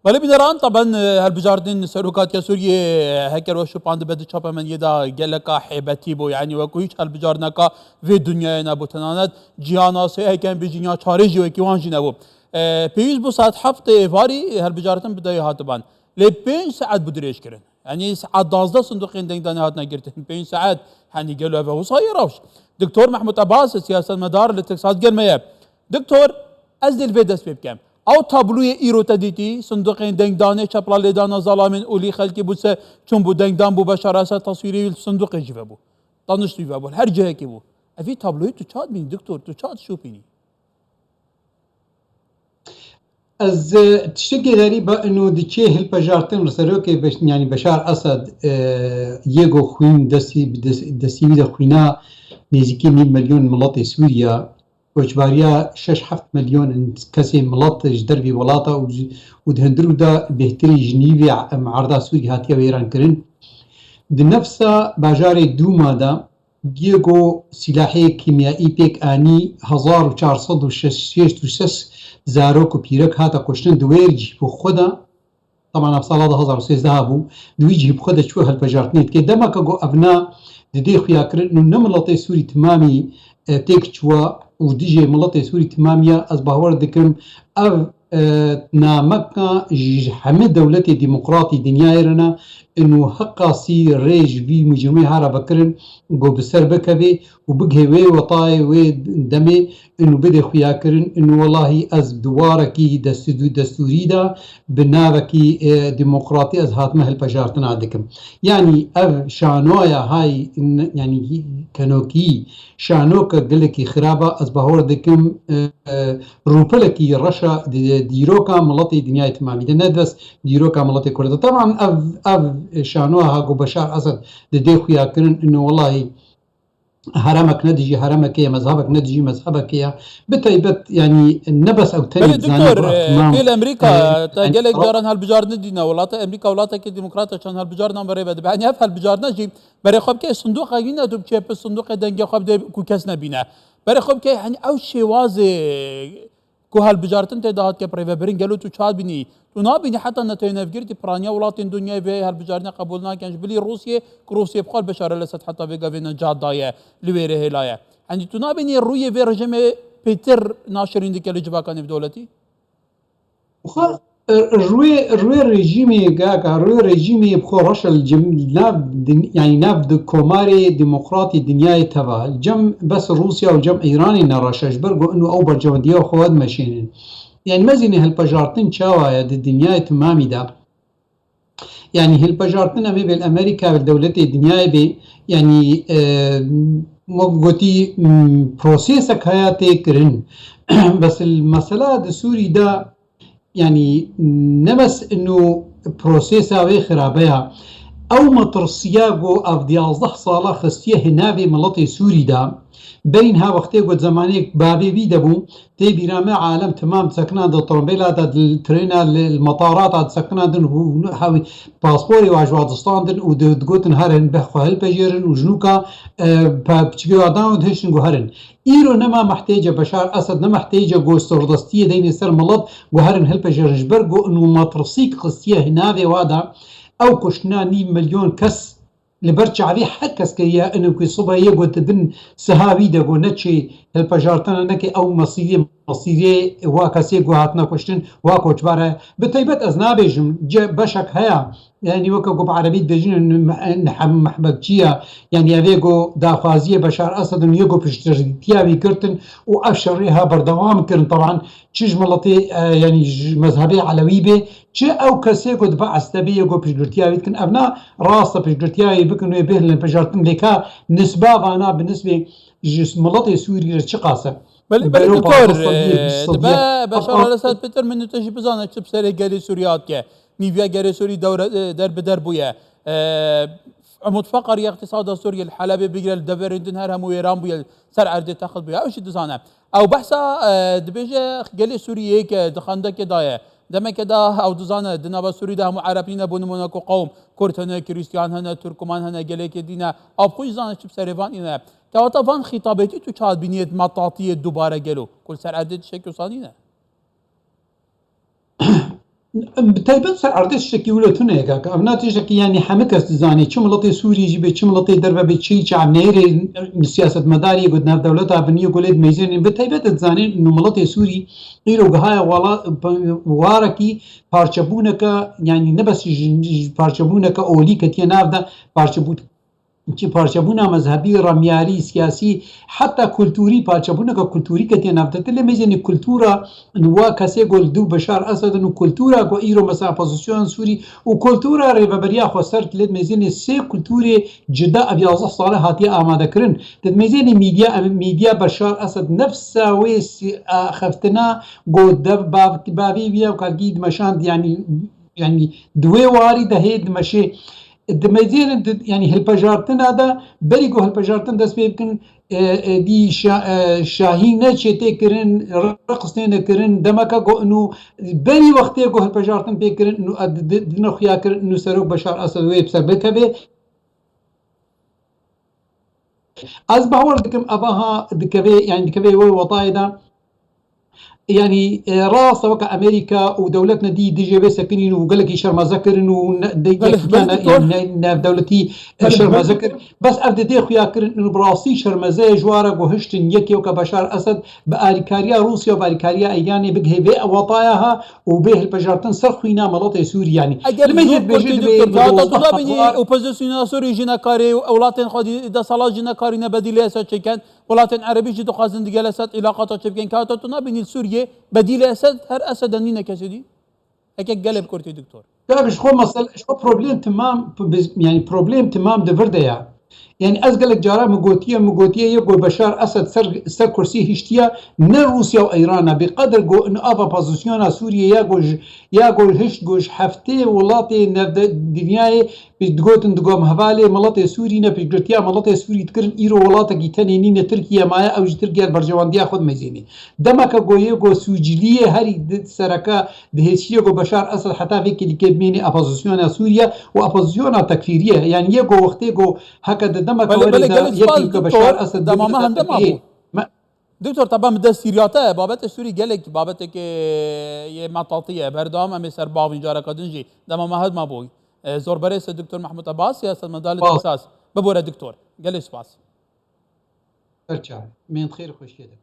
ولی بیداران طبعا هالبجاردين سروكات يا سوريا هكر وشو باند بده شابا من يدا جلكا حيبتي بو يعني وكو هيك هالبجارنكا في الدنيا نبو تنانت جيانا سي هيكن بجينا چارجي وكي وانجي نبو بيوز بو ساعت حفظ فاري هالبجارتن بده هاتبان لي 5 ساعات بدريش كرن يعني ساعات 12 صندوقين دنگ هاتنا گرتن 5 ساعات يعني قالوا هذا وصايروش دكتور محمود عباس سياسه المدار الاقتصاد قال دكتور ازدل فيدس بكم او تابلوی ایرو تدیتی صندوق دنگ دانه چپلا لیدانا ظالمین اولی خلکی بوسه چون بو دنگ دان بو بشار اسد تصویری صندوق جیبه بو دانشتوی بو هر جهه کی بو افی تابلوی تو چاد بین دکتور تو چاد شو بینی از تشتكي غريبة انه ديكيه البجارتين رسلوكي باش يعني بشار اسد يجو خوين دسي بدا خوينا نزيكي 100 مليون ملطي سوريا وجباريا 6-7 مليون كسي ملط دربي ولاطة ودهندرو دا بهتري جنيفي معارضة سوريا هاتيا ويران كرن دنفسا باجاري دوما دا جيجو سلاحي كيميائي بيك آني 1466 زاروك وبيرك هاتا كوشتن دويرجي بخدا طبعا بصالة 2013 بو دويجي بخدا شو هالبجارتنيت كي دما كاقو أبناء دي خويا كرن إنه نملطي سوري تمامي تيك شوا وديجي ملطي سوري تمامية از باور دكرم أف نامكا حمد دولتي ديمقراطي دنيايرنا انه حقا سي ريج في مجرمي هارا بكرن جو بسر بكبي وبقهي وي وطاي وي دمي انه بدي خويا كرن انه والله از دواركي دستوري دا بنابكي ديمقراطي از هاتمه البجارتنا عندكم يعني اف شانويا هاي يعني كانوكي شانوكا قلكي خرابة از بهور دكم روبلكي رشا ديروكا ملطي دنيا تمامي ندرس ديروكا ملطي كردة طبعا اف شانوها هاقو بشار اسد دي خويا كرن انه والله حرمك ندجي حرمك يا مذهبك ندجي مذهبك يا بتيبت يعني نبس او تاني دكتور كيل امريكا تاجلك جارن هالبجار ندينا ولات امريكا ولات كي ديمقراطيه عشان هالبجار نمبر بده يعني اف هالبجار نجي بري خب كي صندوق غينا دوب تشيب الصندوق دنجا خب كو كاس نبينا بري خب كي يعني او شي وازي كو هالبجارتن تدات كي بريفا برين قالوا تو تشاد بني تو نابني حتى نتينا فكرتي برانيا ولات الدنيا في هالبجارنا قبولنا كانش بلي روسيا بقول بشار الاسد حتى في قافينا جاد ضايع لويره هلايا يعني تو نابني الرويه في رجم بيتر ناشرين ديك اللي جبا كان في دولتي روی رژیمی گاگا روی رژیمی بخورش يعني ناب كوماري ديمقراطي دنياي تبع الجم بس روسيا والجم ايراني نراشش برقو انه او برجوديه خواد ماشينين يعني مزيني هالبجارتين شاوايا دي دنياي تمامي دا يعني هالبجارتين امي بالامريكا بالدولتي الدنياي بي يعني موقتي بروسيسك هياتي كرن بس المسألة دا سوري دا يعني نبس انه بروسيسا وي خرابيها او مطرسياغو اف ديازده صالة خستيه نابي ملطي سوري دا بينها وقتي قد زمانيك بابي بيدبو تي بيرامي عالم تمام سكنان دا طرمبيلا دا الترينا المطارات دا سكنان دن حاوي باسبوري واجوادستان دن ودقوتن هرن بخو هلبجيرن وجنوكا بچگو آدان ودهشن گو هرن ايرو نما محتاجة بشار اسد نما محتاجة گو سردستية دين سر ملط گو هرن هلبجيرن جبرگو انو مطرسيك خستيه نابي وادا او كشنا 9 مليون كس لبرچ عبي حكس كيا انو كي صبا يقو تبن سهاوي دغو نتشي البجارتنا نكي او مصيري واكسي گو هاتنا كشتن واكو جباره بتيبت ازنابيجم بشك هيا يعني وكو بعربي دجين نحم محبكجيا يعني افيغو دافازيه بشار اسد يقو بشترتيابي كرتن وافشريها بردوام كرن طبعا تشج ملطي يعني مذهبي علوي به چه او کسی کو دفع استبی کو پیشگرتیایی کن ابنا راست پیشگرتیایی بکنه به لپجارتن لکا نسبه وانا بالنسبه ملطي سوري رشقاسه بل دكتور بشار الاسد بتر منو تجي بزانه چه بسره گری سوريات که نيفيا گری سوري در بدر بويا عمود فقر يا اقتصاد سوريا الحلبة بيجري الدفرندن هرم ويران بويا سر عرض تاخذ بويا او شي دزانه او بحثا دبيجه گلی سوريا که دخنده که دايه دمك دا او دزانه دنابا سوري دا هم عربين بون موناكو قوم كرد هنا كريستيان هنا تركمان هنا جليك دينا اب خوش زانه چب سريفان انا كاوتا فان خطابتي تو چاد بنيت مطاطيه دوباره گلو كل سر عدد شكو صانينا تایبەت سەر ئەردەش شتێکی ولەتونەیەکە کە ئەم ناتێژێکی ینی هەمە کەس دەزانێت چ وڵاتی سووریژی بێت چ وڵاتی دەربە بێت چی چاونێرێ سیاسەتمەداری گوت ناودەوڵەتا بنیە گولێت مەیزێنین بە تایبەت دەزانێت وڵاتی سووری ئیرۆگەهایە وارەکی پارچەبوونەکە ینی نەبەس پارچەبوونەکە ئۆلی کە تێ ناودا پارچەبوون پارچەبوونا مەذهبی ڕەمیاری سیاسی حتا کولتوری پارچەبوونەکە کولتوری کە تێ ناودەتە لە مەیزێنی کولتورە وا کەسێ گۆل دوو بەشار ئەسەدن و کولتورە گۆ ئیرۆ مەسا پۆزیسیۆن سووری و کولتورە ڕێبەبەریا خۆ سەر لێت مەیزێنی سێ کولتورێ جدا ئە 11 ساڵە هاتیە ئامادەکردن دەت مەیزێنی میدیا بەشار ئەسەد نەفسا وێ خەفتنا گۆ بابی بیا و کارگی دمەشاند ینی دوێ واری دەهەیە دمەشێ دمەیزێنن ینی هەلپەژارتنادا بەری گۆ هەلپەژارتن دەست پێ بکەن دی شاهی نەچێتێکردن ڕقستێ نەکردن دەمەکە گۆن و بەری وەختێ گۆ هەلپەژارتن پێکردن دنە خویاکردن و سەرۆک بەشار ئەسەد وێ بسەر بکەبێ ئەس باوەڕ دەکەم ئەڤەها دکەوێ یانی دکەوێ وەی وەتایدا ینی ڕاستەوەکە ئەمریکا و دەولەت نەدی دژێوێ سەکنین و گەلێکی شەرمەزەکردن و ناودەولەتی شەرمەزەکرد بەس ئەف دێ خویاکردن و بڕاستی شەرمەزەیە ژوارە گۆ هشتن یەکێوکە بەشار ئەسەد بە ئاریکاریا رووسیا و باریکاریا ئەیانێ بگهێبێ ئەوەتایەها و بێ هەلپەژارتن سەر خوینا مەڵەتی سووریانی ئۆپۆزیسیۆنا سووری ژینەکاری و ئەوڵاتێن خۆ دەسەڵات ژینەکاری نەبەدی لە ئێستا چێکەن وڵاتێن عەرەبیشی دخوازن دیگە لەسەر عیلاقاتە چێ بکەن کاتە تو نابینیت سووریێ بەدیلی ئەسەد هەر ئەسەدە نینە کەسیدی ئەکێک گەلێ بکورتی دکتۆر دابش خۆ مەسەل پرۆبلێم تمام ینی پرۆبلێم تمام دەڤردەیە یعنی ئەس گەلێک جارا مگوتیە یە گۆ بەشار ئەسەد سەر کورسی هیشتیە نە رووسیا و ئەیرانە بقدر گۆ ئاڤا پۆزیسیۆنا سووریە یا گۆ هشت گۆش هەفتێ وڵاتی دنیای گوتن دگۆم هەڤالێ مەڵەتی سووری نەپێکگرتیا مەڵەتی سووری کردن ئیرۆ وڵاتێکی تەنێنینە ترکیە مایە ئەوژ ترکیە بەرژەوەندیا خۆت مەزێنێ دەمەکە گۆیە گۆ سوجلیە هەری سەرەکە دهێچیە گۆ بەشار ئەسەد حتا وێکی دیکە بمێنێ ئەپۆزیسیۆنا سووریە و ئەپۆزیسیۆنا تەکفیریە یان یە گۆ وەختێ گۆ هەکە دەمەکە بەشار ئەسەد دەمامە هەندەما بوو دکتۆر تەبەم دەستیریاتە بابەتە سووری گەلێک بابەتێکی مەتاتیە بەردەوام ئەمێ سەر باوی جارەکە دنجی دەمامە هەدما بووی زۆر بەرێسە دکتۆر محمود عەباس سیاسەتمەدار لە تەکساس ببۆرە دکتۆر گەلێ سوپاس من خێر خۆشیە دەکەم